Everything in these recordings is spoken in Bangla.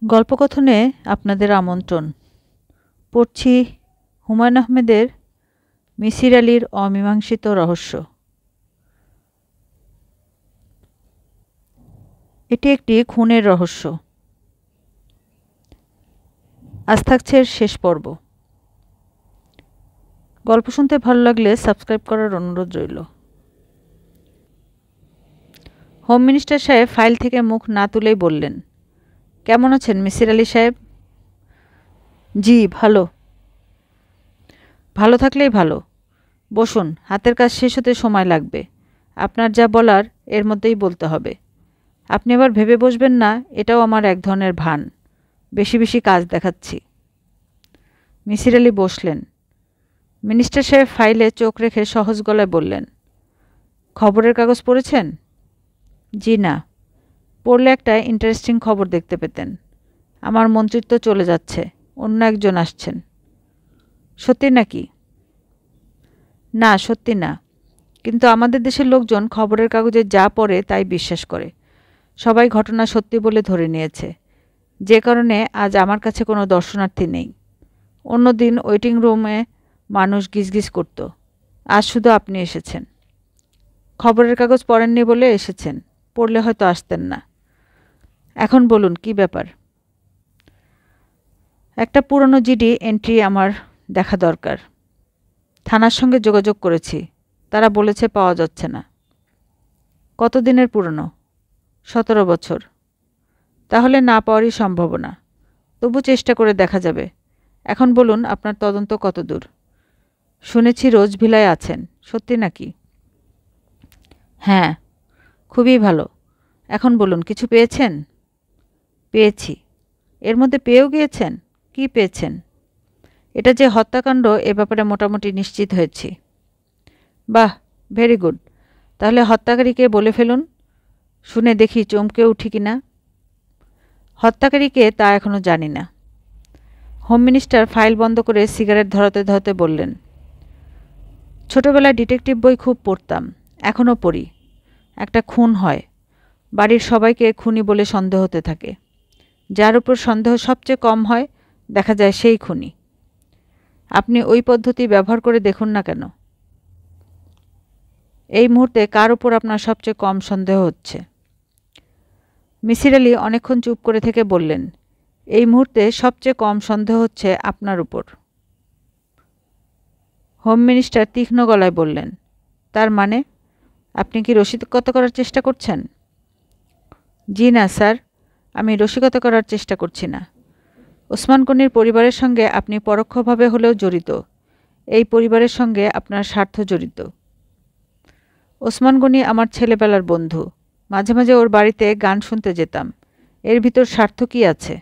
গল্পকথনে আপনাদের আমন্ত্রণ। পড়ছি হুমায়ূন আহমেদের মিসির আলির অমীমাংসিত রহস্য। এটি একটি খুনের রহস্য। আজ থাকছে শেষ পর্ব। গল্প শুনতে ভালো লাগলে সাবস্ক্রাইব করার অনুরোধ রইল। হোম মিনিস্টার সাহেব ফাইল থেকে মুখ না তুলেই বললেন, কেমন আছেন মিসির আলি সাহেব? জি ভালো। ভালো থাকলেই ভালো। বসুন, হাতের কাজ শেষ হতে সময় লাগবে। আপনার যা বলার এর মধ্যেই বলতে হবে। আপনি আবার ভেবে বসবেন না এটাও আমার এক ধরনের ভান, বেশি বেশি কাজ দেখাচ্ছি। মিসির আলি বসলেন। মিনিস্টার সাহেব ফাইলে চোখ রেখে সহজ গলায় বললেন, খবরের কাগজ পড়েছেন? জি না। পড়লে একটা ইন্টারেস্টিং খবর দেখতে পেতেন। আমার মন্ত্রিত্ব চলে যাচ্ছে, অন্য একজন আসছেন। সত্যি নাকি? না, সত্যি না, কিন্তু আমাদের দেশের লোকজন খবরের কাগজে যা পড়ে তাই বিশ্বাস করে। সবাই ঘটনা সত্যি বলে ধরে নিয়েছে, যে কারণে আজ আমার কাছে কোনো দর্শনার্থী নেই। অন্যদিন ওয়েটিং রুমে মানুষ গিজগিজ করত, আজ শুধু আপনি এসেছেন। খবরের কাগজ পড়েননি বলে এসেছেন, পড়লে হয়তো আসতেন না। এখন বলুন কী ব্যাপার? একটা পুরনো জিডি এন্ট্রি আমার দেখা দরকার। থানার সঙ্গে যোগাযোগ করেছি, তারা বলেছে পাওয়া যাচ্ছে না। কতদিনের পুরনো? 17 বছর। তাহলে না পাওয়ারই সম্ভাবনা, তবু চেষ্টা করে দেখা যাবে। এখন বলুন আপনার তদন্ত কত দূর? শুনেছি রোজভিলায় আছেন, সত্যি নাকি? হ্যাঁ, খুবই ভালো। এখন বলুন কিছু পেয়েছেন? পেয়েছি। এর মধ্যে পেয়েও গিয়েছেন? কি পেয়েছেন? এটা যে হত্যাকাণ্ড এ ব্যাপারে মোটামুটি নিশ্চিত হয়েছি। বাহ, ভেরি গুড। তাহলে হত্যাকারীকে বলে ফেলুন, শুনে দেখি চমকে উঠি কিনা। হত্যাকারীকে তা এখনও জানি না। হোম মিনিস্টার ফাইল বন্ধ করে সিগারেট ধরাতে ধরাতে বললেন, ছোটবেলায় ডিটেকটিভ বই খুব পড়তাম, এখনও পড়ি। একটা খুন হয়, বাড়ির সবাইকে খুনি বলে সন্দেহ হতে থাকে। যার উপর সন্দেহ সবচেয়ে কম হয় দেখা যায় সেই খুনি। আপনি ওই পদ্ধতি ব্যবহার করে দেখুন না কেন। এই মুহূর্তে কার উপর আপনার সবচেয়ে কম সন্দেহ হচ্ছে? মিসির আলি অনেকক্ষণ চুপ করে থেকে বললেন, এই মুহূর্তে সবচেয়ে কম সন্দেহ হচ্ছে আপনার উপর। হোম মিনিস্টার তীক্ষ্ণ গলায় বললেন, তার মানে আপনি কি রসিকতা করার চেষ্টা করছেন? জি না স্যার, আমি রসিকতা করার চেষ্টা করছি না। ওসমান গনির পরিবারের সঙ্গে আপনি পরোক্ষভাবে হলেও জড়িত। এই পরিবারের সঙ্গে আপনার স্বার্থ জড়িত। ওসমান গনি আমার ছেলেবেলার বন্ধু, মাঝে মাঝে ওর বাড়িতে গান শুনতে যেতাম। এর ভিতর স্বার্থ কী আছে?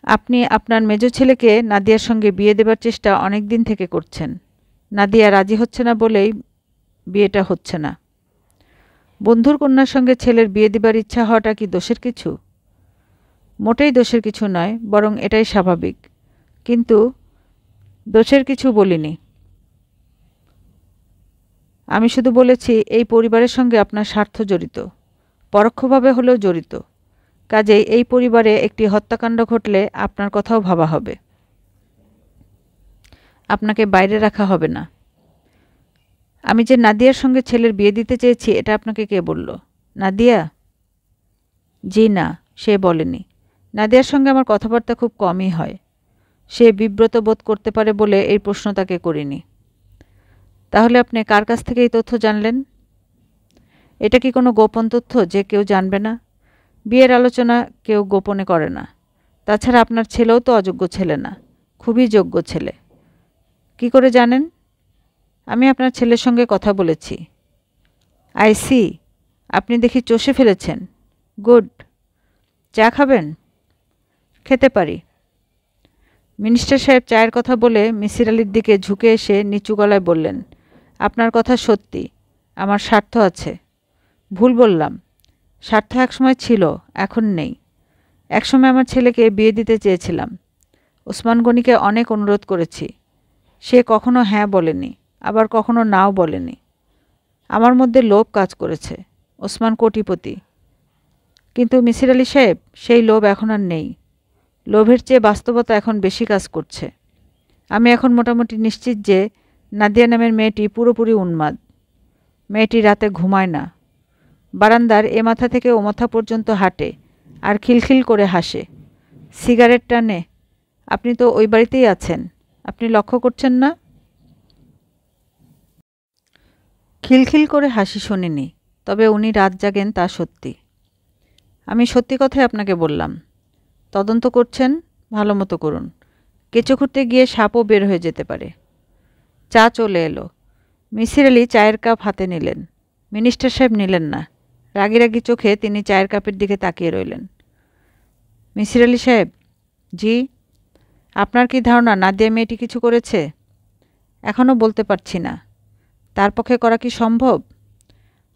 আপনি আপনার মেজ ছেলেকে নাদিয়ার সঙ্গে বিয়ে দেবার চেষ্টা অনেক দিন থেকে করছেন। নাদিয়া রাজি হচ্ছে না বলেই বিয়েটা হচ্ছে না। বন্ধুর কন্যার সঙ্গে ছেলের বিয়ে দেবার ইচ্ছা হওয়াটা কি দোষের কিছু? মোটেই দোষের কিছু নয়, বরং এটাই স্বাভাবিক। কিন্তু দোষের কিছু বলিনি। আমি শুধু বলেছি এই পরিবারের সঙ্গে আপনার স্বার্থ জড়িত, পরোক্ষভাবে হলেও জড়িত। কাজেই এই পরিবারে একটি হত্যাকাণ্ড ঘটলে আপনার কথাও ভাবা হবে। আপনাকে বাইরে রাখা হবে না। আমি যে নাদিয়ার সঙ্গে ছেলের বিয়ে দিতে চেয়েছি এটা আপনাকে কে বলল? নাদিয়া? জি না, সে বলেনি। নাদিয়ার সঙ্গে আমার কথাবার্তা খুব কমই হয়। সে বিব্রত বোধ করতে পারে বলে এই প্রশ্ন তাকে করিনি। তাহলে আপনি কার কাছ থেকে এই তথ্য জানলেন? এটা কি কোনো গোপন তথ্য যে কেউ জানবে না? বিয়ের আলোচনা কেউ গোপনে করে না। তাছাড়া আপনার ছেলেও তো অযোগ্য ছেলে না, খুবই যোগ্য ছেলে। কি করে জানেন? আমি আপনার ছেলের সঙ্গে কথা বলেছি। আই সি, আপনি দেখি চষে ফেলেছেন। গুড। চা খাবেন? খেতে পারি। মিনিস্টার সাহেব চায়ের কথা বলে মিসির আলির দিকে ঝুঁকে এসে নিচু গলায় বললেন, আপনার কথা সত্যি, আমার স্বার্থ আছে। ভুল বললাম, স্বার্থ একসময় ছিল, এখন নেই। একসময় আমার ছেলেকে বিয়ে দিতে চেয়েছিলাম। ওসমান গনিকে অনেক অনুরোধ করেছি, সে কখনো হ্যাঁ বলেনি, আবার কখনো নাও বলেনি। আমার মধ্যে লোভ কাজ করেছে। ওসমান কোটিপতি, কিন্তু মিসির আলি সাহেব, সেই লোভ এখন আর নেই। লোভের চেয়ে বাস্তবতা এখন বেশি কাজ করছে। আমি এখন মোটামুটি নিশ্চিত যে নাদিয়া নামের মেয়েটি পুরোপুরি উন্মাদ। মেয়েটি রাতে ঘুমায় না, বারান্দার এ মাথা থেকে ও মাথা পর্যন্ত হাঁটে আর খিলখিল করে হাসে, সিগারেট টানে। আপনি তো ওই বাড়িতেই আছেন, আপনি লক্ষ্য করছেন না? খিলখিল করে হাসি শোনেনি, তবে উনি রাত জাগেন তা সত্যি। আমি সত্যি কথাই আপনাকে বললাম। তদন্ত করছেন, ভালো মতো করুন। কেঁচো খুঁড়তে গিয়ে সাপও বের হয়ে যেতে পারে। চা চলে এলো। মিসির আলি চায়ের কাপ হাতে নিলেন। মিনিস্টার সাহেব নিলেন না। রাগি রাগি চোখে তিনি চায়ের কাপের দিকে তাকিয়ে রইলেন। মিসির আলি সাহেব। জি। আপনার কি ধারণা নাদিয়া মেয়েটি কিছু করেছে? এখনও বলতে পারছি না। তার পক্ষে করা কি সম্ভব?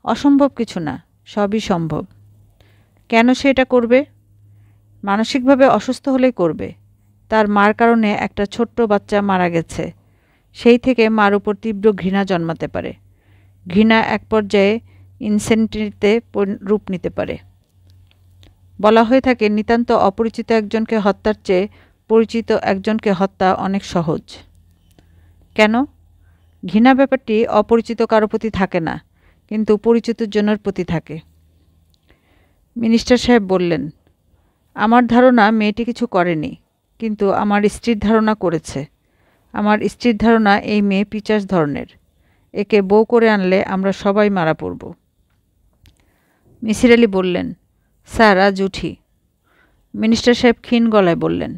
অসম্ভব কিছু না, সবই সম্ভব। কেন সে এটা করবে? মানসিকভাবে অসুস্থ হলেই করবে। তার মার কারণে একটা ছোট্ট বাচ্চা মারা গেছে। সেই থেকে মার উপর তীব্র ঘৃণা জন্মাতে পারে। ঘৃণা এক পর্যায়ে ইনসেন্টিতে রূপ নিতে পারে। বলা হয়ে থাকে, নিতান্ত অপরিচিত একজনকে হত্যার চেয়ে পরিচিত একজনকে হত্যা অনেক সহজ। কেন? ঘৃণা ব্যাপারটি অপরিচিত কারো প্রতি থাকে না, কিন্তু পরিচিত জনের প্রতি থাকে। মিনিস্টার সাহেব বললেন, আমার ধারণা মেয়েটি কিছু করেনি, কিন্তু আমার স্ত্রীর ধারণা করেছে। আমার স্ত্রীর ধারণা এই মেয়ে পিচাস ধরনের। একে বউ করে আনলে আমরা সবাই মারা পড়ব। মিসির আলি বললেন, স্যার আজ উঠি। মিনিস্টার সাহেব ক্ষীণ গলায় বললেন,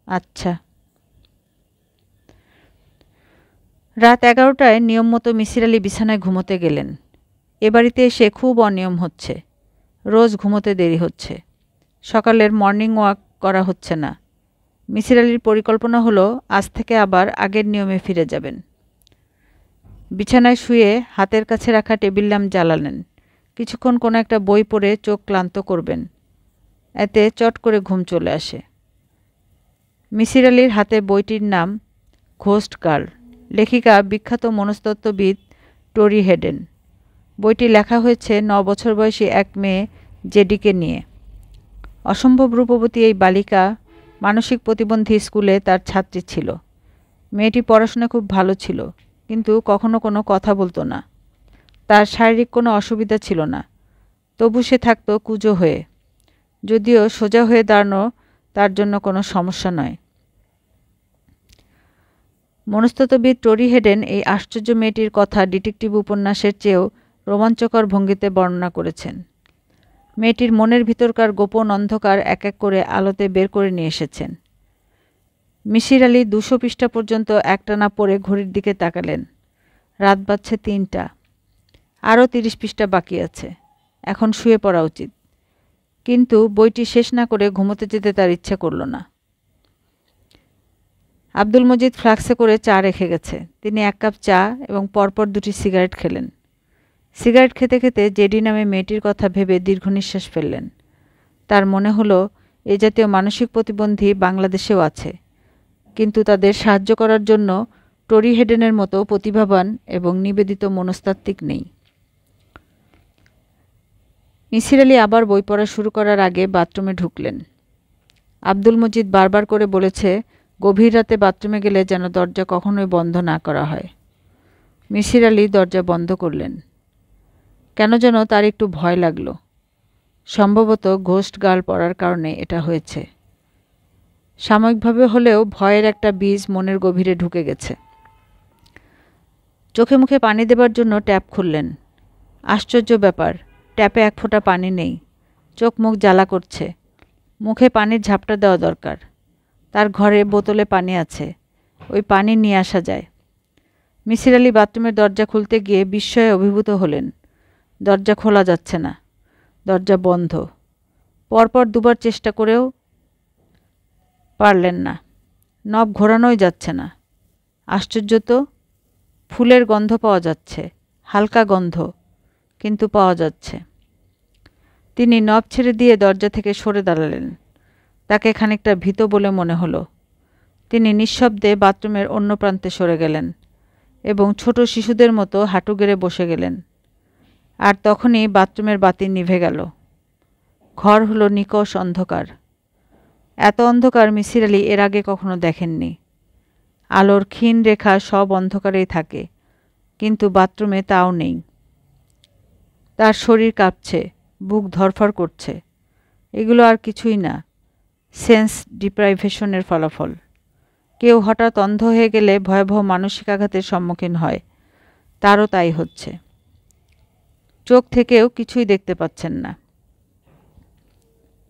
আচ্ছা। রাত 11টায় নিয়ম মতো মিসির আলি বিছানায় ঘুমোতে গেলেন। এ বাড়িতে এসে খুব অনিয়ম হচ্ছে। রোজ ঘুমোতে দেরি হচ্ছে। সকালের মর্নিং ওয়াক করা হচ্ছে না। মিসির আলির পরিকল্পনা হলো আজ থেকে আবার আগের নিয়মে ফিরে যাবেন। বিছানায় শুয়ে হাতের কাছে রাখা টেবিল ল্যাম্প জ্বালালেন। কিছুক্ষণ কোনো একটা বই পড়ে চোখ ক্লান্ত করবেন। এতে চট করে ঘুম চলে আসে। মিসির আলির হাতে বইটির নাম ঘোস্ট গার্ল, লেখিকা বিখ্যাত মনস্তত্ত্ববিদ টরি হেডেন। বইটি লেখা হয়েছে 9 বছর বয়সী এক মেয়ে জেডিকে নিয়ে। অসম্ভব রূপবতী এই বালিকা মানসিক প্রতিবন্ধী স্কুলে তার ছাত্রী ছিল। মেয়েটি পড়াশোনা খুব ভালো ছিল, কিন্তু কখনো কোনো কথা বলতো না। তার শারীরিক কোনো অসুবিধা ছিল না, তবু সে থাকত কুঁজো হয়ে। যদিও সোজা হয়ে দাঁড়ানো তার জন্য কোনো সমস্যা নয়। মনস্তত্ত্ববিদ টরি হেডেন এই আশ্চর্য মেয়েটির কথা ডিটেকটিভ উপন্যাসের চেয়েও রোমাঞ্চকর ভঙ্গিতে বর্ণনা করেছেন। মেয়েটির মনের ভিতরকার গোপন অন্ধকার এক এক করে আলোতে বের করে নিয়ে এসেছেন। মিসির আলি 200 পৃষ্ঠা পর্যন্ত একটানা পড়ে ঘড়ির দিকে তাকালেন। রাত বাজছে 3টা। আরও 30 পৃষ্ঠা বাকি আছে। এখন শুয়ে পড়া উচিত। কিন্তু বইটি শেষ না করে ঘুমোতে যেতে তার ইচ্ছে করল না। আব্দুল মজিদ ফ্লাক্সে করে চা রেখে গেছে। তিনি 1 কাপ চা এবং পরপর 2টি সিগারেট খেলেন। সিগারেট খেতে খেতে জেডি নামে মেয়েটির কথা ভেবে দীর্ঘ নিঃশ্বাস ফেললেন। তার মনে হলো, এ জাতীয় মানসিক প্রতিবন্ধী বাংলাদেশেও আছে, কিন্তু তাদের সাহায্য করার জন্য টরি হেডেনের মতো প্রতিভাবান এবং নিবেদিত মনস্তাত্ত্বিক নেই। মিসির আলি আবার বই পড়া শুরু করার আগে বাথরুমে ঢুকলেন। আব্দুল মজিদ বারবার করে বলেছে, গভীর রাতে বাথরুমে গেলে যেন দরজা কখনোই বন্ধ না করা হয়। মিসির আলি দরজা বন্ধ করলেন। কেন যেন তার একটু ভয় লাগল। সম্ভবত ঘোস্ট গার্ল পড়ার কারণে এটা হয়েছে। সাময়িকভাবে হলেও ভয়ের একটা বীজ মনের গভীরে ঢুকে গেছে। চোখে মুখে পানি দেবার জন্য ট্যাপ খুললেন। আশ্চর্য ব্যাপার, ট্যাপে 1 ফোঁটা পানি নেই। চোখ মুখ জ্বালা করছে। মুখে পানির ঝাপটা দেওয়া দরকার। তার ঘরে বোতলে পানি আছে, ওই পানি নিয়ে আসা যায়। মিসির আলি বাথরুমের দরজা খুলতে গিয়ে বিস্ময়ে অভিভূত হলেন। দরজা খোলা যাচ্ছে না, দরজা বন্ধ। পরপর 2বার চেষ্টা করেও পারলেন না। নব ঘোরানোই যাচ্ছে না। আশ্চর্য তো, ফুলের গন্ধ পাওয়া যাচ্ছে, হালকা গন্ধ, কিন্তু পাওয়া যাচ্ছে। তিনি নব ছেড়ে দিয়ে দরজা থেকে সরে দাঁড়ালেন। তাকে খানিকটা ভীত বলে মনে হলো। তিনি নিঃশব্দে বাথরুমের অন্য প্রান্তে সরে গেলেন এবং ছোট শিশুদের মতো হাঁটু গেড়ে বসে গেলেন। আর তখনই বাথরুমের বাতি নিভে গেল। ঘর হলো নিকষ অন্ধকার। এত অন্ধকার মিসির আলি এর আগে কখনো দেখেননি। আলোর ক্ষীণ রেখা সব অন্ধকারেই থাকে, কিন্তু বাথরুমে তাও নেই। তার শরীর কাঁপছে, বুক ধড়ফড় করছে। এগুলো আর কিছুই না, সেন্স ডিপ্রাইভেশনের ফলাফল। কেউ হঠাৎ অন্ধ হয়ে গেলে ভয়াবহ মানসিক আঘাতের সম্মুখীন হয়, তারও তাই হচ্ছে। চোখ থেকেও কিছুই দেখতে পাচ্ছেন না।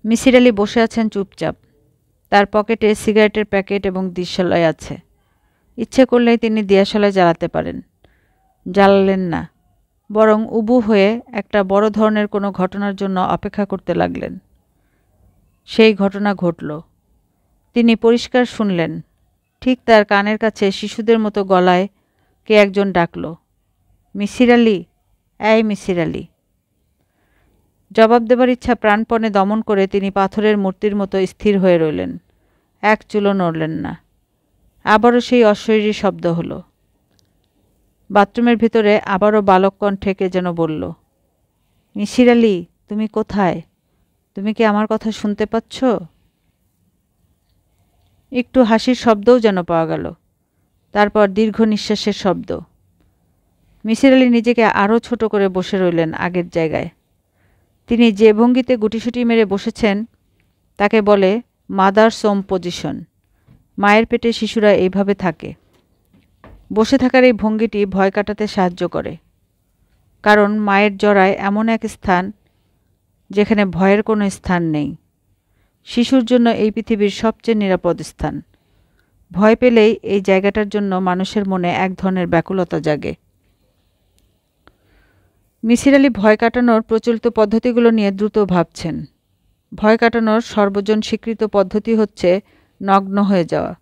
মিসির আলি বসে আছেন চুপচাপ। তার পকেটে সিগারেটের প্যাকেট এবং দিয়াশলাই আছে। ইচ্ছে করলেই তিনি দিয়াশলাই জ্বালাতে পারেন। জ্বালালেন না, বরং উবু হয়ে একটা বড় ধরনের কোনো ঘটনার জন্য অপেক্ষা করতে লাগলেন। সেই ঘটনা ঘটল। তিনি পরিষ্কার শুনলেন, ঠিক তার কানের কাছে শিশুদের মতো গলায় কে একজন ডাকল, মিসির আলি, এই মিসির আলি। জবাব দেবার ইচ্ছা প্রাণপণে দমন করে তিনি পাথরের মূর্তির মতো স্থির হয়ে রইলেন। এক চুলও নড়লেন না। আবারও সেই অশরীরী শব্দ হলো। বাথরুমের ভিতরে আবারও বালক কণ্ঠে কে যেন বলল, মিসির আলি, তুমি কোথায়? তুমি কি আমার কথা শুনতে পাচ্ছ? একটু হাসির শব্দও যেন পাওয়া গেল। তারপর দীর্ঘ নিঃশ্বাসের শব্দ। মিসির আলি নিজেকে আরও ছোট করে বসে রইলেন আগের জায়গায়। তিনি যে ভঙ্গিতে গুটিসুটি মেরে বসেছেন তাকে বলে মাদার সোম পজিশন। মায়ের পেটে শিশুরা এইভাবে থাকে। বসে থাকার এই ভঙ্গিটি ভয় কাটাতে সাহায্য করে, কারণ মায়ের জরায় এমন এক স্থান যেখানে ভয়ের কোনো স্থান নেই। শিশুর জন্য এই পৃথিবীর সবচেয়ে নিরাপদ স্থান। ভয় পেলেই এই জায়গাটার জন্য মানুষের মনে এক ধরনের ব্যাকুলতা জাগে। মিসির আলি ভয় কাটানোর প্রচলিত পদ্ধতিগুলো নিয়ে দ্রুত ভাবছেন। ভয় কাটানোর সর্বজন স্বীকৃত পদ্ধতি হচ্ছে নগ্ন হয়ে যাওয়া।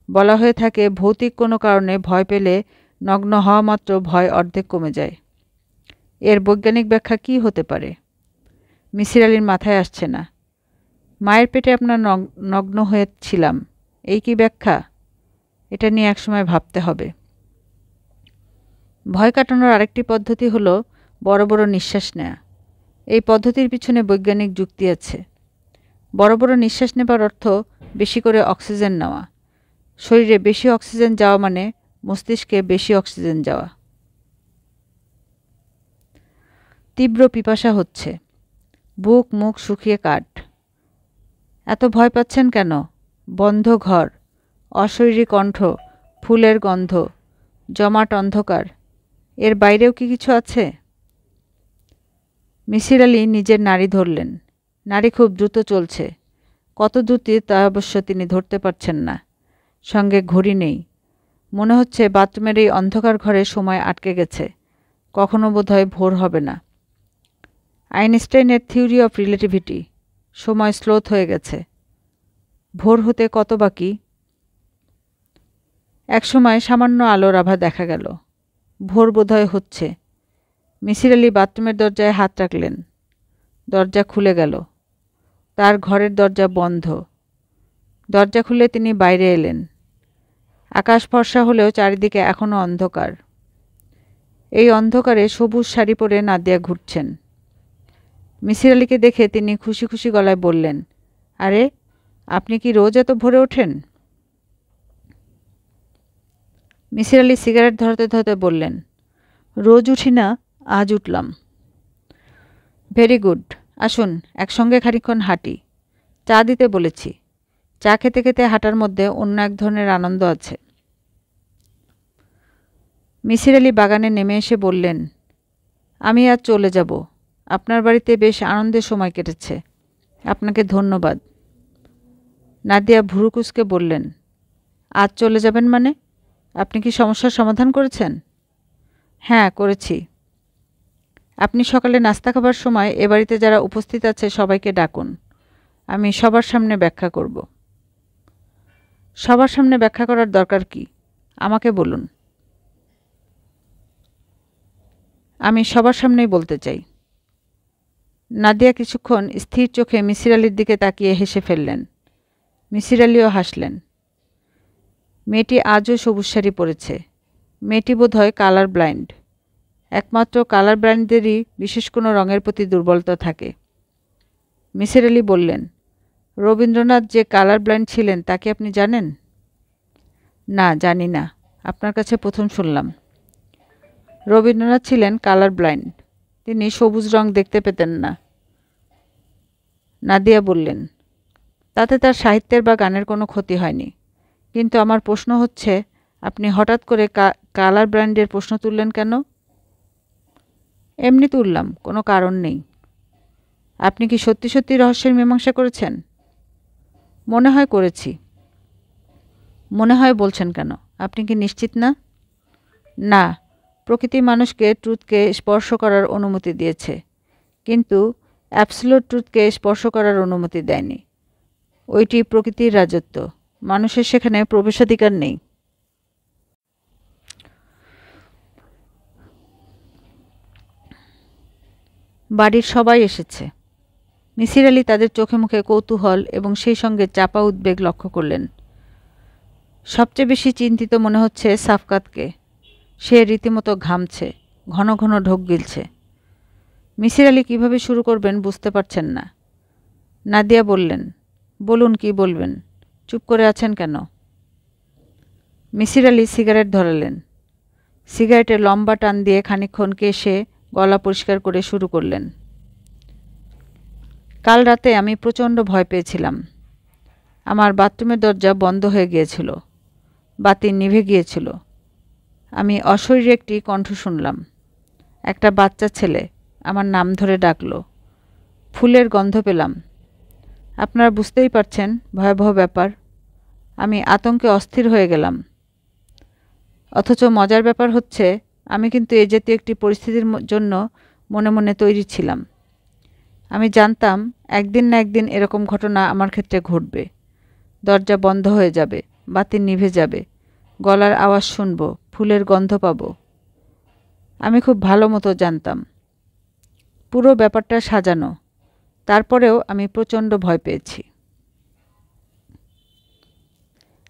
বলা হয়ে থাকে, ভৌতিক কোনো কারণে ভয় পেলে নগ্ন হওয়া মাত্র ভয় অর্ধেক কমে যায়। এর বৈজ্ঞানিক ব্যাখ্যা কী হতে পারে? মিসির আলির মাথায় আসছে না। মায়ের পেটে আপনার নগ্ন হয়েছিলাম, এই কি ব্যাখ্যা? এটা নিয়ে একসময় ভাবতে হবে। ভয় কাটানোর আরেকটি পদ্ধতি হলো বড় বড় নিঃশ্বাস নেওয়া। এই পদ্ধতির পিছনে বৈজ্ঞানিক যুক্তি আছে। বড় বড় নিঃশ্বাস নেবার অর্থ বেশি করে অক্সিজেন নেওয়া। শরীরে বেশি অক্সিজেন যাওয়া মানে মস্তিষ্কে বেশি অক্সিজেন যাওয়া। তীব্র পিপাসা হচ্ছে, বুক মুখ শুকিয়ে কাঠ। এত ভয় পাচ্ছেন কেন? বন্ধ ঘর, অশরীরী কণ্ঠ, ফুলের গন্ধ, জমাট অন্ধকার, এর বাইরেও কি কিছু আছে? মিসির আলি নিজের নাড়ি ধরলেন। নাড়ি খুব দ্রুত চলছে। কত দ্রুত তা অবশ্য তিনি ধরতে পারছেন না। সঙ্গে ঘড়ি নেই। মনে হচ্ছে বাথরুমের এই অন্ধকার ঘরে সময় আটকে গেছে। কখনো বোধহয় ভোর হবে না। আইনস্টাইনের থিওরি অফ রিলেটিভিটি, সময় স্লোথ হয়ে গেছে। ভোর হতে কত বাকি? একসময় সামান্য আলোর আভা দেখা গেল। ভোর বোধহয় হচ্ছে। মিসির আলি বাথরুমের দরজায় হাত রাখলেন। দরজা খুলে গেল। তার ঘরের দরজা বন্ধ। দরজা খুলে তিনি বাইরে এলেন। আকাশ ফর্সা হলেও চারিদিকে এখনও অন্ধকার। এই অন্ধকারে সবুজ শাড়ি পরে নাদিয়া ঘুরছেন। মিসির আলিকে দেখে তিনি খুশি খুশি গলায় বললেন, আরে, আপনি কি রোজ এত ভোরে ওঠেন? মিসির আলি সিগারেট ধরতে ধরতে বললেন, রোজ উঠি না, আজ উঠলাম। ভেরি গুড, আসুন একসঙ্গে খানিকক্ষণ হাঁটি। চা দিতে বলেছি। চা খেতে খেতে হাঁটার মধ্যে অন্য এক ধরনের আনন্দ আছে। মিসির আলি বাগানে নেমে এসে বললেন, আমি আজ চলে যাব। আপনার বাড়িতে বেশ আনন্দের সময় কেটেছে। আপনাকে ধন্যবাদ। নাদিয়া ভুরু কুঁচকে বললেন, আজ চলে যাবেন মানে? আপনি কি সমস্যার সমাধান করেছেন? হ্যাঁ, করেছি। আপনি সকালে নাস্তা খাবার সময় এ বাড়িতে যারা উপস্থিত আছে সবাইকে ডাকুন। আমি সবার সামনে ব্যাখ্যা করব। সবার সামনে ব্যাখ্যা করার দরকার কি? আমাকে বলুন। আমি সবার সামনেই বলতে চাই। নাদিয়া কিছুক্ষণ স্থির চোখে মিসির আলির দিকে তাকিয়ে হেসে ফেললেন। মিসির আলিও হাসলেন। মেয়েটি আজও সবুজ শাড়ি পরেছে। মেয়েটি বোধহয় কালার ব্লাইন্ড। একমাত্র কালার ব্লাইন্ডদেরই বিশেষ কোনো রঙের প্রতি দুর্বলতা থাকে। মিসির আলি বললেন, রবীন্দ্রনাথ যে কালার ব্লাইন্ড ছিলেন তা কি আপনি জানেন? না, জানি না, আপনার কাছে প্রথম শুনলাম। রবীন্দ্রনাথ ছিলেন কালার ব্লাইন্ড, তিনি সবুজ রং দেখতে পেতেন না। নাদিয়া বললেন, তাতে তার সাহিত্যের বা গানের কোনো ক্ষতি হয়নি, কিন্তু আমার প্রশ্ন হচ্ছে আপনি হঠাৎ করে কালার ব্লাইন্ডের প্রশ্ন তুললেন কেন? এমনি তুললাম, কোনো কারণ নেই। আপনি কি সত্যি সত্যি রহস্যের মীমাংসা করেছেন? মনে হয় করেছি। মনে হয় বলছেন কেন? আপনি কি নিশ্চিত না? না, প্রকৃতি মানুষকে ট্রুথকে স্পর্শ করার অনুমতি দিয়েছে, কিন্তু অ্যাবসলিউট ট্রুথকে স্পর্শ করার অনুমতি দেয়নি। ওইটি প্রকৃতির রাজত্ব, মানুষের সেখানে প্রবেশাধিকার নেই। বাড়ির সবাই এসেছে। মিসির আলি তাদের চোখে মুখে কৌতূহল এবং সেই সঙ্গে চাপা উদ্বেগ লক্ষ্য করলেন। সবচেয়ে বেশি চিন্তিত মনে হচ্ছে সাফকাতকে। সে রীতিমতো ঘামছে, ঘন ঘন ঢোক গিলছে। মিসির আলি কীভাবে শুরু করবেন বুঝতে পারছেন না। নাদিয়া বললেন, বলুন, কি বলবেন? চুপ করে আছেন কেন? মিসির আলি সিগারেট ধরালেন। সিগারেটে লম্বা টান দিয়ে খানিকক্ষণ কেশে গলা পরিষ্কার করে শুরু করলেন। কাল রাতে আমি প্রচণ্ড ভয় পেয়েছিলাম। আমার বাথরুমের দরজা বন্ধ হয়ে গিয়েছিল, বাতি নিভে গিয়েছিল। আমি অশরীরী একটি কণ্ঠ শুনলাম। একটা বাচ্চা ছেলে আমার নাম ধরে ডাকল। ফুলের গন্ধ পেলাম। আপনারা বুঝতেই পারছেন, ভয়াবহ ব্যাপার। আমি আতঙ্কে অস্থির হয়ে গেলাম। অথচ মজার ব্যাপার হচ্ছে, আমি কিন্তু এ জাতীয় একটি পরিস্থিতির জন্য মনে মনে তৈরি ছিলাম। আমি জানতাম একদিন না একদিন এরকম ঘটনা আমার ক্ষেত্রে ঘটবে। দরজা বন্ধ হয়ে যাবে, বাতি নিভে যাবে, গলার আওয়াজ শুনব, ফুলের গন্ধ পাব। আমি খুব ভালো মতো জানতাম। পুরো ব্যাপারটা সাজানো, তারপরেও আমি প্রচণ্ড ভয় পেয়েছি।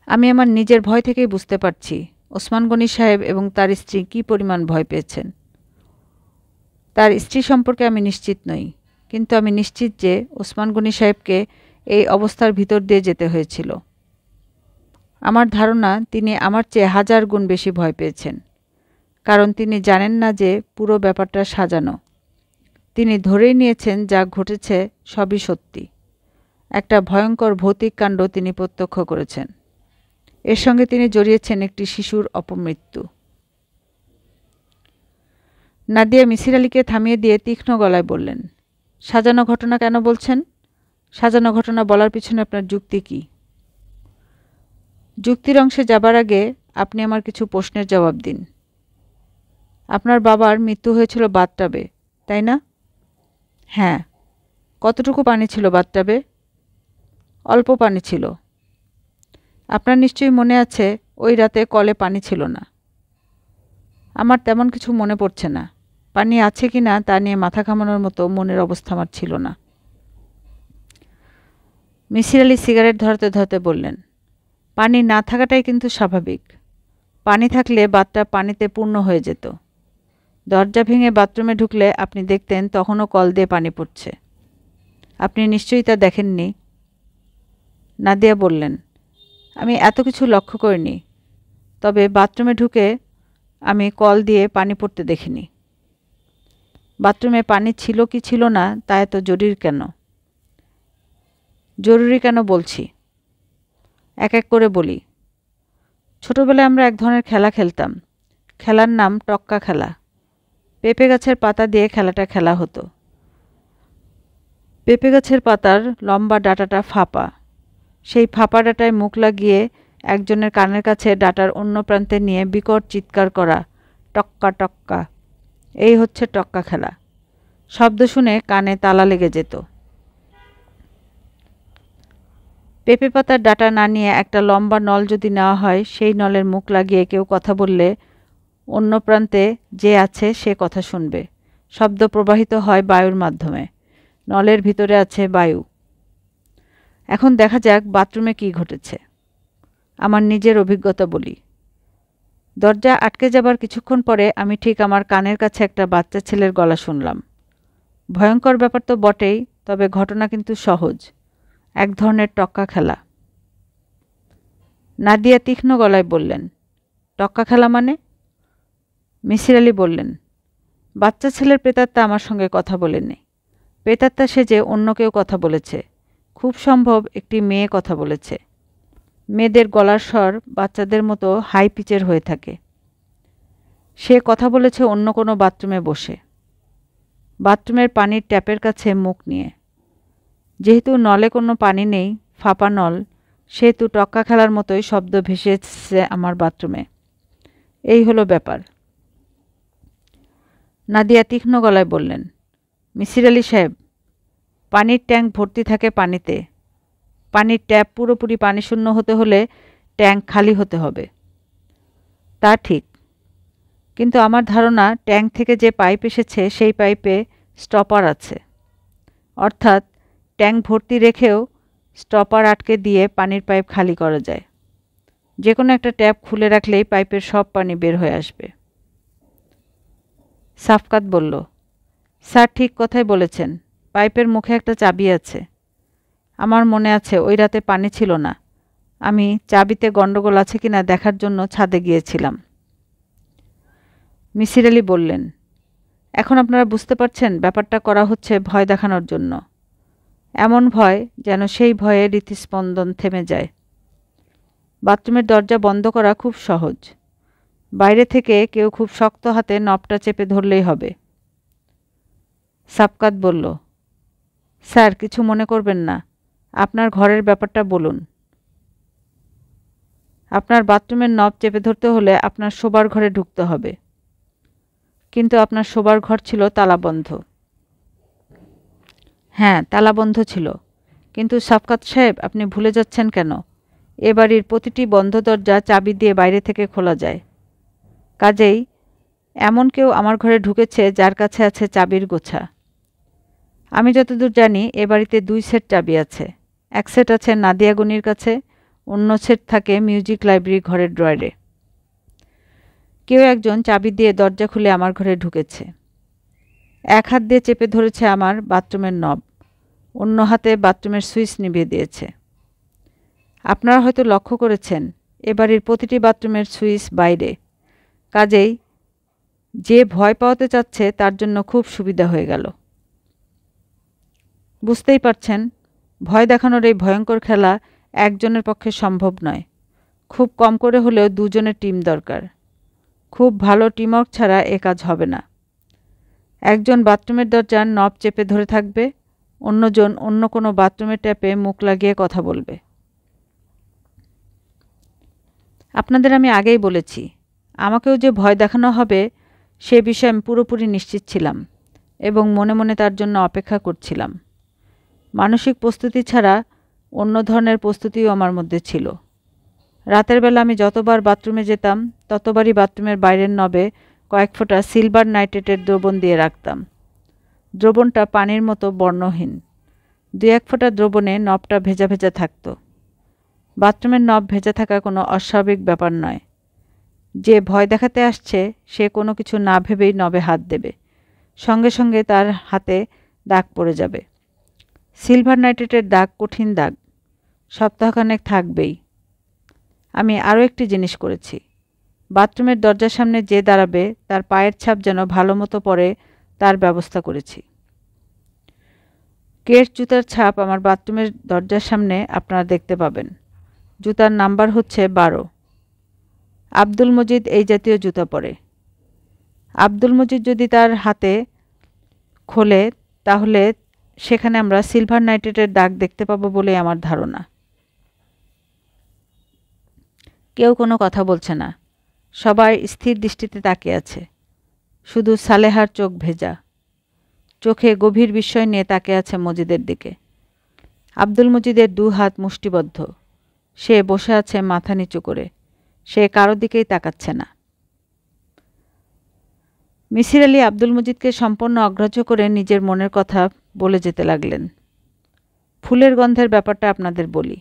আমি আমার নিজের ভয় থেকেই বুঝতে পারছি ওসমান গনি সাহেব এবং তার স্ত্রী কী পরিমাণ ভয় পেয়েছেন। তার স্ত্রী সম্পর্কে আমি নিশ্চিত নই, কিন্তু আমি নিশ্চিত যে ওসমান গনি সাহেবকে এই অবস্থার ভিতর দিয়ে যেতে হয়েছিল। আমার ধারণা তিনি আমার চেয়ে 1000 গুণ বেশি ভয় পেয়েছেন, কারণ তিনি জানেন না যে পুরো ব্যাপারটা সাজানো। তিনি ধরেই নিয়েছেন যা ঘটেছে সবই সত্যি। একটা ভয়ঙ্কর ভৌতিক কাণ্ড তিনি প্রত্যক্ষ করেছেন। এর সঙ্গে তিনি জড়িয়েছেন একটি শিশুর অপমৃত্যু। নাদিয়া মিসির আলিকে থামিয়ে দিয়ে তীক্ষ্ণ গলায় বললেন, সাজানো ঘটনা কেন বলছেন? সাজানো ঘটনা বলার পিছনে আপনার যুক্তি কী? যুক্তির অংশে যাবার আগে আপনি আমার কিছু প্রশ্নের জবাব দিন। আপনার বাবার মৃত্যু হয়েছিল বাথটাবে, তাই না? হ্যাঁ। কতটুকু পানি ছিল বাথটাবে? অল্প পানি ছিল। আপনার নিশ্চয়ই মনে আছে ওই রাতে কলে পানি ছিল না। আমার তেমন কিছু মনে পড়ছে না। পানি আছে কি না তা নিয়ে মাথা ঘামানোর মতো মনের অবস্থা আমার ছিল না। মিসির আলি সিগারেট ধরতে ধরতে বললেন, পানি না থাকাটাই কিন্তু স্বাভাবিক। পানি থাকলে বাথটা পানিতে পূর্ণ হয়ে যেত। দরজা ভেঙে বাথরুমে ঢুকলে আপনি দেখতেন তখনও কল দিয়ে পানি পড়ছে। আপনি নিশ্চয়ই তা দেখেননি। নাদিয়া বললেন, আমি এত কিছু লক্ষ্য করিনি, তবে বাথরুমে ঢুকে আমি কল দিয়ে পানি পড়তে দেখিনি। বাথরুমে পানি ছিল কি ছিল না তা এত জরুরি কেন? জরুরি কেন বলছি, এক এক করে বলি। ছোটবেলায় আমরা এক ধরনের খেলা খেলতাম। খেলার নাম টক্কা খেলা। পেঁপে গাছের পাতা দিয়ে খেলাটা খেলা হতো। পেঁপে গাছের পাতার লম্বা ডাঁটাটা ফাঁপা। সেই ফাঁপা ডাঁটায় মুখ লাগিয়ে একজনের কানের কাছে ডাঁটার অন্য প্রান্তে নিয়ে বিকট চিৎকার করা, টক্কা টক্কা। এই হচ্ছে টক্কা খেলা। শব্দ শুনে কানে তালা লেগে যেত। পেঁপে পাতার ডাঁটা না নিয়ে একটা লম্বা নল যদি নেওয়া হয়, সেই নলের মুখ লাগিয়ে কেউ কথা বললে অন্য প্রান্তে যে আছে সে কথা শুনবে। শব্দ প্রবাহিত হয় বায়ুর মাধ্যমে। নলের ভিতরে আছে বায়ু। এখন দেখা যাক বাথরুমে কী ঘটেছে। আমার নিজের অভিজ্ঞতা বলি। দরজা আটকে যাবার কিছুক্ষণ পরে আমি ঠিক আমার কানের কাছে একটা বাচ্চা ছেলের গলা শুনলাম। ভয়ঙ্কর ব্যাপার তো বটেই, তবে ঘটনা কিন্তু সহজ, এক ধরনের টক্কা খেলা। নাদিয়া তীক্ষ্ণ গলায় বললেন, টক্কা খেলা মানে? মিসির আলি বললেন, বাচ্চা ছেলের প্রেতাত্মা আমার সঙ্গে কথা বলেনি। প্রেতাত্মা সেজে অন্য কেউ কথা বলেছে, খুব সম্ভব একটি মেয়ে কথা বলেছে। মেয়েদের গলার স্বর বাচ্চাদের মতো হাই পিচের হয়ে থাকে। সে কথা বলেছে অন্য কোনো বাথরুমে বসে, বাথরুমের পানির ট্যাপের কাছে মুখ নিয়ে। যেহেতু নলে কোনো পানি নেই, ফাঁপা নল, সেহেতু টক্কা খেলার মতোই শব্দ ভেসে এসেছে আমার বাথরুমে। এই হলো ব্যাপার। নাদিয়া তীক্ষ্ণ গলায় বললেন, মিসির আলি সাহেব, পানির ট্যাঙ্ক ভর্তি থাকে পানিতে। পানির ট্যাপ পুরোপুরি পানিশূন্য হতে হলে ট্যাঙ্ক খালি হতে হবে। তা ঠিক, কিন্তু আমার ধারণা ট্যাঙ্ক থেকে যে পাইপ এসেছে সেই পাইপে স্টপার আছে। অর্থাৎ ট্যাঙ্ক ভর্তি রেখেও স্টপার আটকে দিয়ে পানির পাইপ খালি করা যায়। যে কোনো একটা ট্যাপ খুলে রাখলেই পাইপের সব পানি বের হয়ে আসবে। সাফকাত বলল, স্যার ঠিক কথাই বলেছেন, পাইপের মুখে একটা চাবি আছে। আমার মনে আছে ওই রাতে পানি ছিল না, আমি চাবিতে গণ্ডগোল আছে কিনা দেখার জন্য ছাদে গিয়েছিলাম। মিসির আলি বললেন, এখন আপনারা বুঝতে পারছেন ব্যাপারটা করা হচ্ছে ভয় দেখানোর জন্য। এমন ভয় যেন সেই ভয়ে হৃৎস্পন্দন থেমে যায়। বাথরুমের দরজা বন্ধ করা খুব সহজ। বাইরে থেকে কেউ খুব শক্ত হাতে নবটা চেপে ধরলেই হবে। সাফকাত বলল, স্যার কিছু মনে করবেন না, আপনার ঘরের ব্যাপারটা বলুন। আপনার বাথরুমের নব চেপে ধরতে হলে আপনার শোবার ঘরে ঢুকতে হবে। কিন্তু আপনার শোবার ঘর ছিল তালাবন্ধ। হ্যাঁ, তালাবন্ধ ছিল, কিন্তু সাফকাত সাহেব আপনি ভুলে যাচ্ছেন কেন? এ বাড়ির প্রতিটি বন্ধ দরজা চাবি দিয়ে বাইরে থেকে খোলা যায়। কাজেই এমন কেউ আমার ঘরে ঢুকেছে যার কাছে আছে চাবির গোছা। আমি যতদূর জানি এ বাড়িতে 2 সেট চাবি আছে। এক সেট আছে নাদিয়া গনির কাছে, অন্য সেট থাকে মিউজিক লাইব্রেরি ঘরের ড্রয়ারে। কেউ একজন চাবি দিয়ে দরজা খুলে আমার ঘরে ঢুকেছে। এক হাত দিয়ে চেপে ধরেছে আমার বাথরুমের নব, অন্য হাতে বাথরুমের সুইচ নিভিয়ে দিয়েছে। আপনারা হয়তো লক্ষ্য করেছেন এ বাড়ির প্রতিটি বাথরুমের সুইচ বাইরে। কাজেই যে ভয় পাওয়াতে চাচ্ছে তার জন্য খুব সুবিধা হয়ে গেল। বুঝতেই পারছেন, ভয় দেখানোর এই ভয়ঙ্কর খেলা একজনের পক্ষে সম্ভব নয়। খুব কম করে হলেও 2 জনের টিম দরকার। খুব ভালো টিমওয়ার্ক ছাড়া এ কাজ হবে না। একজন বাথরুমের দরজার নব চেপে ধরে থাকবে, অন্যজন অন্য কোনো বাথরুমের ট্যাপে মুখ লাগিয়ে কথা বলবে। আপনাদের আমি আগেই বলেছি, আমাকেও যে ভয় দেখানো হবে সে বিষয়ে আমি পুরোপুরি নিশ্চিত ছিলাম এবং মনে মনে তার জন্য অপেক্ষা করছিলাম। মানসিক প্রস্তুতি ছাড়া অন্য ধরনের প্রস্তুতিও আমার মধ্যে ছিল। রাতের বেলা আমি যতবার বাথরুমে যেতাম ততবারই বাথরুমের বাইরের নবে কয়েক ফোঁটা সিলভার নাইট্রেটের দ্রবণ দিয়ে রাখতাম। দ্রবণটা পানির মতো বর্ণহীন। 2-1 ফোঁটা দ্রবণে নবটা ভেজা ভেজা থাকত। বাথরুমের নব ভেজা থাকা কোনো অস্বাভাবিক ব্যাপার নয়। যে ভয় দেখাতে আসছে সে কোনো কিছু না ভেবেই নবে হাত দেবে, সঙ্গে সঙ্গে তার হাতে দাগ পড়ে যাবে। সিলভার নাইট্রেটের দাগ কঠিন দাগ, সপ্তাহখানেক থাকবেই। আমি আরও একটি জিনিস করেছি, বাথরুমের দরজার সামনে যে দাঁড়াবে তার পায়ের ছাপ যেন ভালো মতো পড়ে তার ব্যবস্থা করেছি। কেশ জুতার ছাপ আমার বাথরুমের দরজার সামনে আপনারা দেখতে পাবেন। জুতার নাম্বার হচ্ছে 12। আব্দুল মজিদ এই জাতীয় জুতা পরে। আব্দুল মজিদ যদি তার হাতে খোলে তাহলে সেখানে আমরা সিলভার নাইট্রেটের দাগ দেখতে পাবো বলে আমার ধারণা। কেউ কোনো কথা বলছে না, সবাই স্থির দৃষ্টিতে তাকিয়ে আছে। শুধু সালেহার চোখ ভেজা, চোখে গভীর বিস্ময় নিয়ে তাকিয়ে আছে মজিদের দিকে। আব্দুল মজিদের 2 হাত মুষ্টিবদ্ধ, সে বসে আছে মাথা নিচু করে, সে কারো দিকেই তাকাচ্ছে না। মিসির আলি আব্দুল মজিদকে সম্পূর্ণ অগ্রাহ্য করে নিজের মনের কথা বলে যেতে লাগলেন। ফুলের গন্ধের ব্যাপারটা আপনাদের বলি।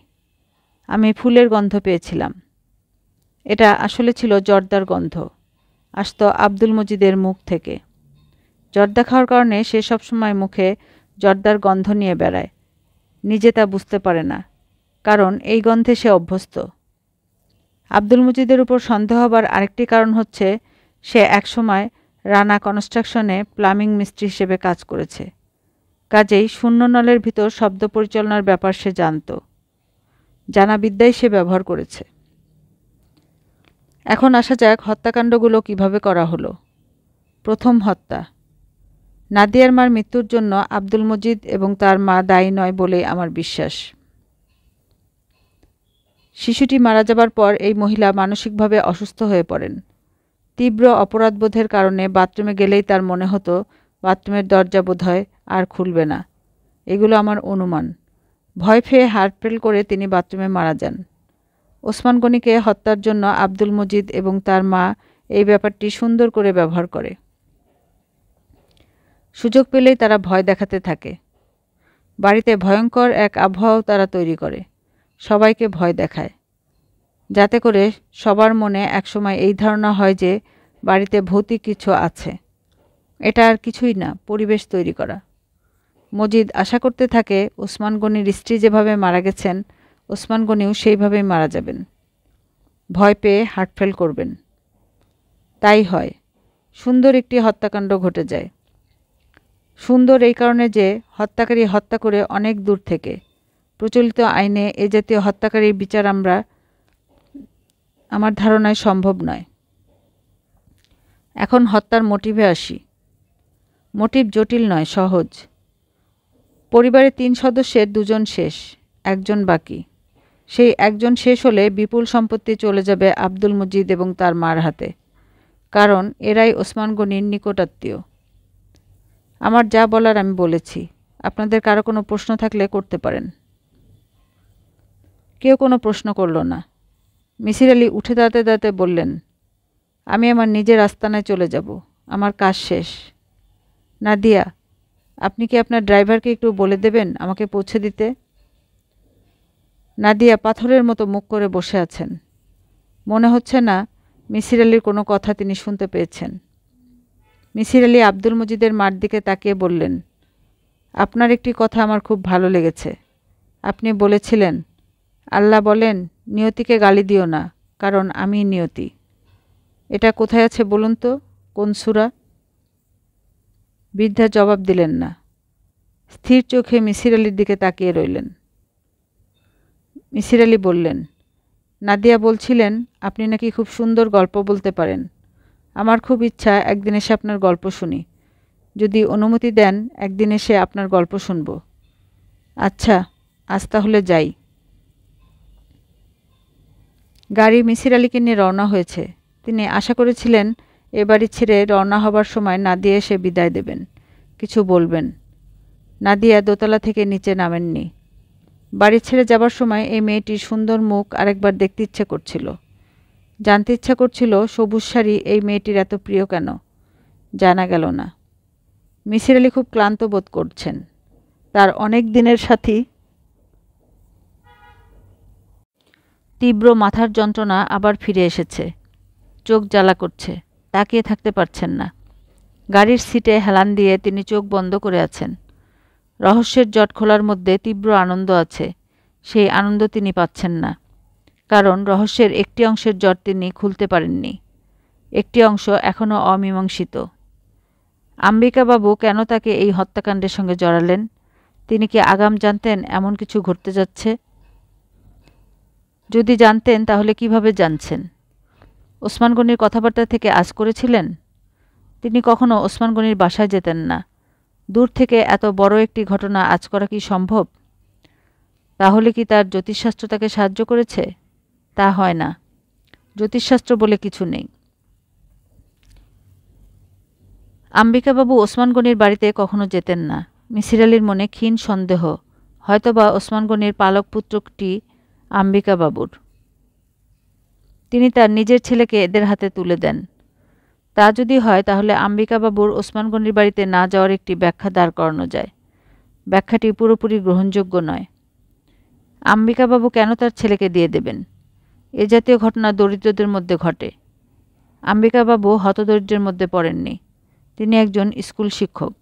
আমি ফুলের গন্ধ পেয়েছিলাম। এটা আসলে ছিল জর্দার গন্ধ, আসতো আব্দুল মজিদের মুখ থেকে। জর্দা খাওয়ার কারণে সে সবসময় মুখে জর্দার গন্ধ নিয়ে বেড়ায়। নিজে তা বুঝতে পারে না, কারণ এই গন্ধে সে অভ্যস্ত। আব্দুল মজিদের উপর সন্দেহ হবার আরেকটি কারণ হচ্ছে সে একসময় রানা কনস্ট্রাকশনে প্লাম্বিং মিস্ত্রি হিসেবে কাজ করেছে। কাজেই শূন্য নলের ভিতর শব্দ পরিচালনার ব্যাপার সে জানত। জানা বিদ্যাই সে ব্যবহার করেছে। এখন আসা যাক হত্যাকাণ্ডগুলো কিভাবে করা হলো। প্রথম হত্যা। নাদিয়ার মার মৃত্যুর জন্য আব্দুল মজিদ এবং তার মা দায়ী নয় বলেই আমার বিশ্বাস। শিশুটি মারা যাবার পর এই মহিলা মানসিকভাবে অসুস্থ হয়ে পড়েন। তীব্র অপরাধবোধের কারণে বাথরুমে গেলেই তার মনে হতো বাথরুমের দরজা বোধহয় আর খুলবে না। এগুলো আমার অনুমান। ভয় পেয়ে হার্ট ফেল করে তিনি বাথরুমে মারা যান। ওসমান গনিকে হত্যার জন্য আব্দুল মজিদ এবং তার মা এই ব্যাপারটি সুন্দর করে ব্যবহার করে। সুযোগ পেলেই তারা ভয় দেখাতে থাকে। বাড়িতে ভয়ঙ্কর এক আবহাওয়াও তারা তৈরি করে, সবাইকে ভয় দেখায়, যাতে করে সবার মনে একসময় এই ধারণা হয় যে বাড়িতে ভৌতিক কিছু আছে। এটা আর কিছুই না, পরিবেশ তৈরি করা। মজিদ আশা করতে থাকে ওসমান গনির স্ত্রী যেভাবে মারা গেছেন ওসমান গনিও সেইভাবেই মারা যাবেন, ভয় পেয়ে হার্টফেল করবেন। তাই হয়। সুন্দর একটি হত্যাকাণ্ড ঘটে যায়। সুন্দর এই কারণে যে হত্যাকারী হত্যা করে অনেক দূর থেকে। প্রচলিত আইনে এ জাতীয় হত্যাকারীর বিচার আমার ধারণায় সম্ভব নয়। এখন হত্যার মোটিভে আসি। মোটিভ জটিল নয়, সহজ। পরিবারের 3 সদস্যের 2 জন শেষ, একজন বাকি। সেই একজন শেষ হলে বিপুল সম্পত্তি চলে যাবে আব্দুল মজিদ এবং তার মার হাতে, কারণ এরাই ওসমান গনির নিকটাত্মীয়। আমার যা বলার আমি বলেছি। আপনাদের কারো কোনো প্রশ্ন থাকলে করতে পারেন। কেউ কোনো প্রশ্ন করল না। মিসির আলি উঠে দাঁড়াতে দাঁড়াতে বললেন, আমি আমার নিজের আস্তানায় চলে যাব, আমার কাজ শেষ। নাদিয়া, আপনি কি আপনার ড্রাইভারকে একটু বলে দেবেন আমাকে পৌঁছে দিতে? নাদিয়া পাথরের মতো মুখ করে বসে আছেন। মনে হচ্ছে না মিসির আলির কোনো কথা তিনি শুনতে পেয়েছেন। মিসির আলি আব্দুল মজিদের মার দিকে তাকিয়ে বললেন, আপনার একটি কথা আমার খুব ভালো লেগেছে। আপনি বলেছিলেন, আল্লাহ বলেন, নিয়তিকে গালি দিও না, কারণ আমি নিয়তি। এটা কোথায় আছে বলুন তো, কোন সূরা? বৃদ্ধা জবাব দিলেন না। স্থির চোখে মিসির আলির দিকে তাকিয়ে রইলেন। মিসির আলি বললেন, নাদিয়া বলছিলেন আপনি নাকি খুব সুন্দর গল্প বলতে পারেন। আমার খুব ইচ্ছা একদিন এসে আপনার গল্প শুনি। যদি অনুমতি দেন একদিন এসে আপনার গল্প শুনব। আচ্ছা, আজ তাহলে যাই। গাড়ি মিসির আলিকে নিয়ে রওনা হয়েছে। তিনি আশা করেছিলেন এ বাড়ি ছেড়ে রওনা হবার সময় নাদিয়া এসে বিদায় দেবেন, কিছু বলবেন। নাদিয়া দোতলা থেকে নিচে নামেননি। বাড়ি ছেড়ে যাবার সময় এই মেয়েটির সুন্দর মুখ আরেকবার দেখতে ইচ্ছে করছিল। জানতে ইচ্ছা করছিল সবুজ শাড়ি এই মেয়েটির এত প্রিয় কেন। জানা গেল না। মিসির আলি খুব ক্লান্ত বোধ করছেন। তার অনেক দিনের সাথী তীব্র মাথার যন্ত্রণা আবার ফিরে এসেছে। চোখ জ্বালা করছে, তাকিয়ে থাকতে পারছেন না। গাড়ির সিটে হেলান দিয়ে তিনি চোখ বন্ধ করে আছেন। রহস্যের জট খোলার মধ্যে তীব্র আনন্দ আছে, সেই আনন্দ তিনি পাচ্ছেন না, কারণ রহস্যের একটি অংশের জট তিনি খুলতে পারেননি। একটি অংশ এখনও অমীমাংসিত। আম্বিকাবাবু কেন তাকে এই হত্যাকাণ্ডের সঙ্গে জড়ালেন? তিনি কি আগাম জানতেন এমন কিছু ঘটতে যাচ্ছে? যদি জানতেন তাহলে কিভাবে জানছেন? ওসমান গনির কথাবার্তা থেকে আঁচ করেছিলেন? তিনি কখনো ওসমান গনির বাসায় যেতেন না। দূর থেকে এত বড় একটি ঘটনা আঁচ করা কি সম্ভব? তাহলে কি তার জ্যোতিষশাস্ত্র তাকে সাহায্য করেছে? তা হয় না। জ্যোতিষশাস্ত্র বলে কিছু নেই। আম্বিকাবাবু ওসমান গনির বাড়িতে কখনো যেতেন না। মিসির আলির মনে ক্ষীণ সন্দেহ, হয়তোবা ওসমান গনির পালক পুত্রটি আম্বিকাবাবুর। তিনি তার নিজের ছেলেকে এদের হাতে তুলে দেন। তা যদি হয় তাহলে আম্বিকাবাবুর ওসমান গনির বাড়িতে না যাওয়ার একটি ব্যাখ্যা দাঁড় করানো যায়। ব্যাখ্যাটি পুরোপুরি গ্রহণযোগ্য নয়। আম্বিকাবাবু কেন তার ছেলেকে দিয়ে দেবেন? এ জাতীয় ঘটনা দরিদ্রদের মধ্যে ঘটে। আম্বিকাবাবু হতদরিদ্রের মধ্যে পড়েননি। তিনি একজন স্কুল শিক্ষক।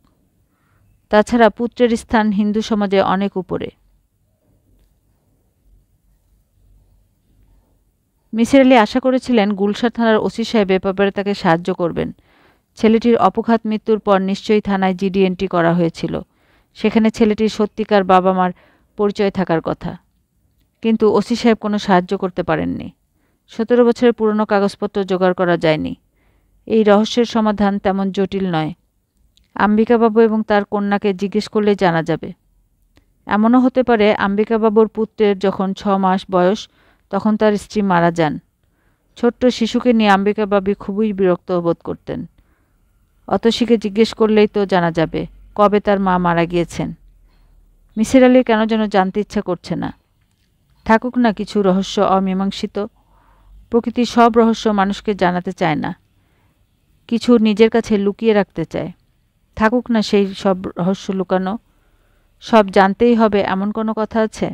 তাছাড়া পুত্রের স্থান হিন্দু সমাজে অনেক উপরে। মিসির আলি আশা করেছিলেন গুলশান থানার ওসি সাহেব এ ব্যাপারে তাকে সাহায্য করবেন। ছেলেটির অপঘাত মৃত্যুর পর নিশ্চয়ই থানায় জিডি এন্ট্রি করা হয়েছিল। সেখানে ছেলেটির সত্যিকার বাবা মার পরিচয় থাকার কথা। কিন্তু ওসি সাহেব কোনো সাহায্য করতে পারেননি। 17 বছরের পুরনো কাগজপত্র জোগাড় করা যায়নি। এই রহস্যের সমাধান তেমন জটিল নয়। আম্বিকাবাবু এবং তার কন্যাকে জিজ্ঞেস করলেই জানা যাবে। এমনও হতে পারে আম্বিকাবাবুর পুত্রের যখন 6 মাস বয়স তখন তার স্ত্রী মারা যান। ছোট্ট শিশুকে নিয়ে আম্বিকাবাবু খুবই বিরক্ত বোধ করতেন। অতসীকে জিজ্ঞেস করলেই তো জানা যাবে কবে তার মা মারা গিয়েছেন। মিসির আলির কেন যেন জানতে ইচ্ছা করছে না। থাকুক না কিছু রহস্য অমীমাংসিত। প্রকৃতি সব রহস্য মানুষকে জানাতে চায় না, কিছু নিজের কাছে লুকিয়ে রাখতে চায়। থাকুক না সেই সব রহস্য লুকানো। সব জানতেই হবে এমন কোনো কথা আছে?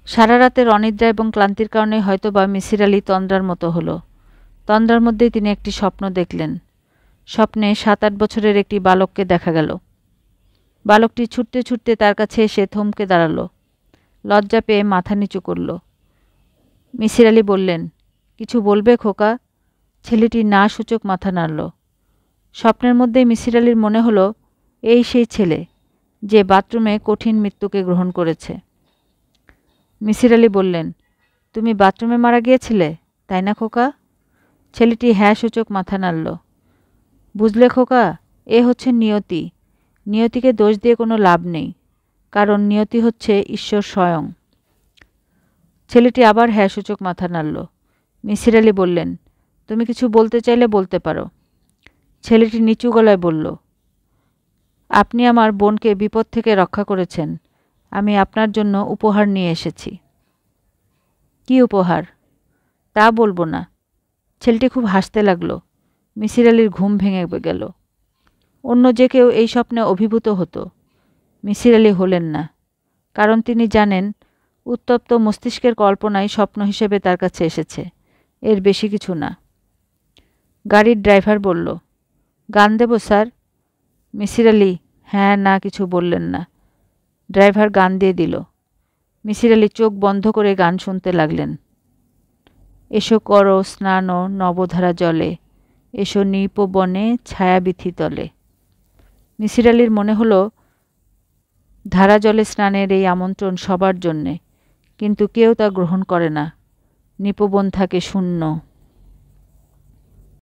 সারা রাতের অনিদ্রা এবং ক্লান্তির কারণে হয়তোবা মিসির আলি তন্দ্রার মতো হলো। তন্দ্রার মধ্যেই তিনি একটি স্বপ্ন দেখলেন। স্বপ্নে 7-8 বছরের একটি বালককে দেখা গেল। বালকটি ছুটতে ছুটতে তার কাছে এসে থমকে দাঁড়াল। লজ্জা পেয়ে মাথা নিচু করল। মিসির আলি বললেন, কিছু বলবে খোকা? ছেলেটি না সূচক মাথা নাড়ল। স্বপ্নের মধ্যেই মিসির আলির মনে হলো এই সেই ছেলে যে বাথরুমে কঠিন মৃত্যুকে গ্রহণ করেছে। মিসির আলি বললেন, তুমি বাথরুমে মারা গিয়েছিলে তাই না খোকা? ছেলেটি হ্যাঁ সূচক মাথা নাড়ল। বুঝলে খোকা, এ হচ্ছে নিয়তি। নিয়তিকে দোষ দিয়ে কোনো লাভ নেই, কারণ নিয়তি হচ্ছে ঈশ্বর স্বয়ং। ছেলেটি আবার হ্যাঁ সূচক মাথা নাড়ল। মিসির আলি বললেন, তুমি কিছু বলতে চাইলে বলতে পারো। ছেলেটি নিচু গলায় বলল, আপনি আমার বোনকে বিপদ থেকে রক্ষা করেছেন। আমি আপনার জন্য উপহার নিয়ে এসেছি। কি উপহার? তা বলবো না। ছেলেটি খুব হাসতে লাগল। মিসির আলির ঘুম ভেঙে গেল। অন্য যে কেউ এই স্বপ্নে অভিভূত হতো, মিসির আলি হলেন না। কারণ তিনি জানেন উত্তপ্ত মস্তিষ্কের কল্পনাই স্বপ্ন হিসেবে তার কাছে এসেছে, এর বেশি কিছু না। গাড়ির ড্রাইভার বলল, গান দেব স্যার? মিসির আলি হ্যাঁ না কিছু বললেন না। ড্রাইভার গান দিয়ে দিল। মিসির আলি চোখ বন্ধ করে গান শুনতে লাগলেন। এসো করো স্নান নবধারা জলে, এসো নিপবনে ছায়াবিথি তলে। মিসির আলির মনে হলো ধারা জলে স্নানের এই আমন্ত্রণ সবার জন্যে, কিন্তু কেউ তা গ্রহণ করে না। নিপবন থাকে শূন্য।